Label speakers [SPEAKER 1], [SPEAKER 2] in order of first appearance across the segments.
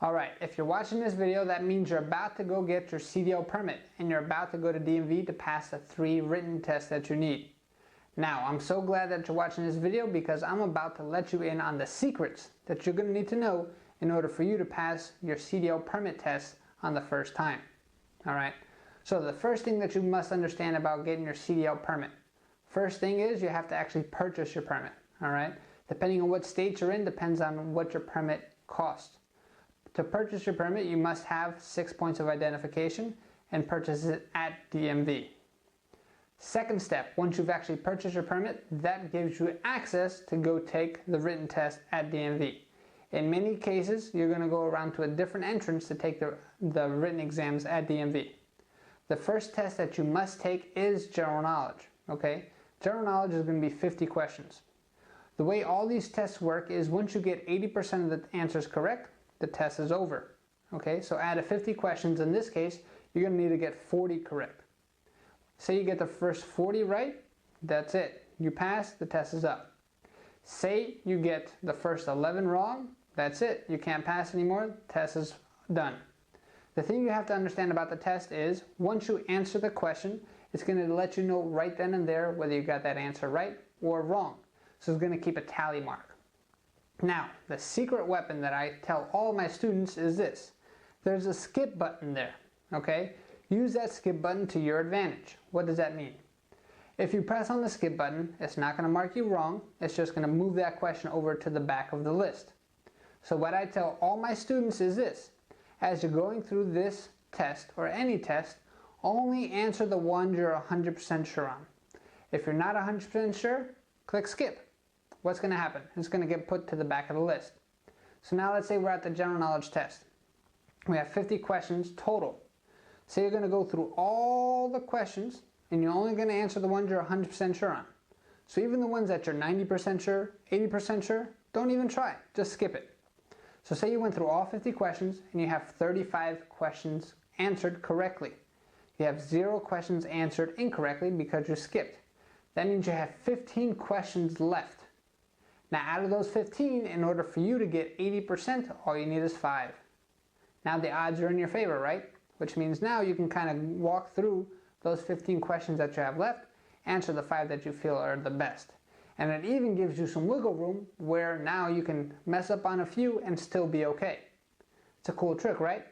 [SPEAKER 1] Alright, if you're watching this video, that means you're about to go get your CDL permit and you're about to go to DMV to pass the 3 written tests that you need. Now, I'm so glad that you're watching this video because I'm about to let you in on the secrets that you're going to need to know in order for you to pass your CDL permit test on the first time. Alright, so the first thing that you must understand about getting your CDL permit. First thing is you have to actually purchase your permit. Alright, depending on what state you're in depends on what your permit costs. To purchase your permit, you must have 6 points of identification and purchase it at DMV. Second step, once you've actually purchased your permit, that gives you access to go take the written test at DMV. In many cases, you're going to go around to a different entrance to take the written exams at DMV. The first test that you must take is general knowledge. Okay? General knowledge is going to be 50 questions. The way all these tests work is once you get 80% of the answers correct, the test is over. Okay, so out of 50 questions in this case, you're going to need to get 40 correct. Say you get the first 40 right, that's it. You pass, the test is up. Say you get the first 11 wrong, that's it. You can't pass anymore, test is done. The thing you have to understand about the test is once you answer the question, it's going to let you know right then and there whether you got that answer right or wrong. So it's going to keep a tally mark. Now, the secret weapon that I tell all my students is this. There's a skip button there, okay? Use that skip button to your advantage. What does that mean? If you press on the skip button, it's not going to mark you wrong. It's just going to move that question over to the back of the list. So what I tell all my students is this. As you're going through this test or any test, only answer the ones you're 100% sure on. If you're not 100% sure, click skip. What's going to happen? It's going to get put to the back of the list. So now let's say we're at the general knowledge test. We have 50 questions total. Say you're going to go through all the questions and you're only going to answer the ones you're 100% sure on. So even the ones that you're 90% sure, 80% sure, don't even try. Just skip it. So say you went through all 50 questions and you have 35 questions answered correctly. You have 0 questions answered incorrectly because you skipped. That means you have 15 questions left. Now out of those 15, in order for you to get 80%, all you need is 5. Now the odds are in your favor, right? Which means now you can kind of walk through those 15 questions that you have left, answer the 5 that you feel are the best. And it even gives you some wiggle room where now you can mess up on a few and still be okay. It's a cool trick, right?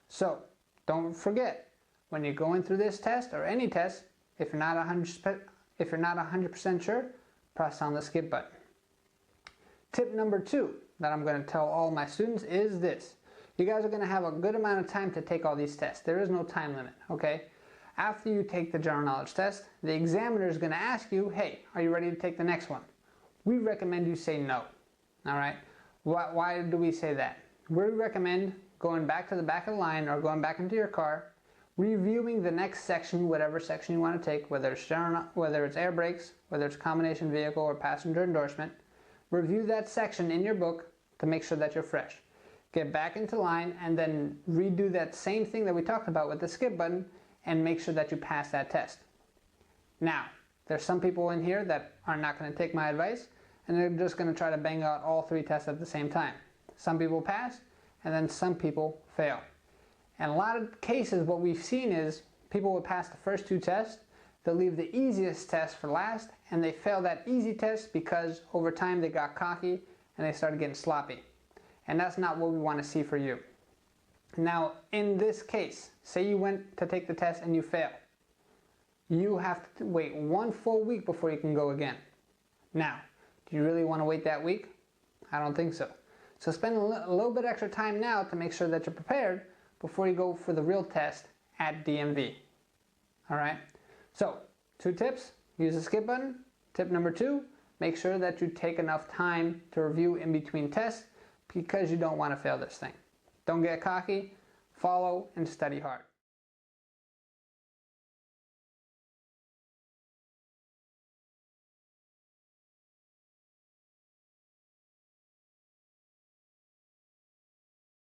[SPEAKER 1] So don't forget, when you're going through this test or any test, if you're not 100% sure, press on the skip button. Tip number 2 that I'm going to tell all my students is this. You guys are going to have a good amount of time to take all these tests. There is no time limit, okay? After you take the general knowledge test, the examiner is going to ask you, hey, are you ready to take the next one? We recommend you say no, all right? Why do we say that? We recommend going back to the back of the line or going back into your car, reviewing the next section, whatever section you want to take, whether it's air brakes, whether it's combination vehicle or passenger endorsement. Review that section in your book to make sure that you're fresh. Get back into line and then redo that same thing that we talked about with the skip button and make sure that you pass that test. Now, there's some people in here that are not going to take my advice and they're just going to try to bang out all 3 tests at the same time. Some people pass and then some people fail. In a lot of cases, what we've seen is people will pass the first 2 tests, they'll leave the easiest test for last, and they fail that easy test because over time they got cocky and they started getting sloppy. And that's not what we want to see for you. Now, in this case, say you went to take the test and you fail. You have to wait 1 full week before you can go again. Now, do you really want to wait that week? I don't think so. So spend a little bit extra time now to make sure that you're prepared before you go for the real test at DMV. Alright? So, 2 tips. Use the skip button. Tip number 2, make sure that you take enough time to review in between tests because you don't want to fail this thing. Don't get cocky. Follow and study hard.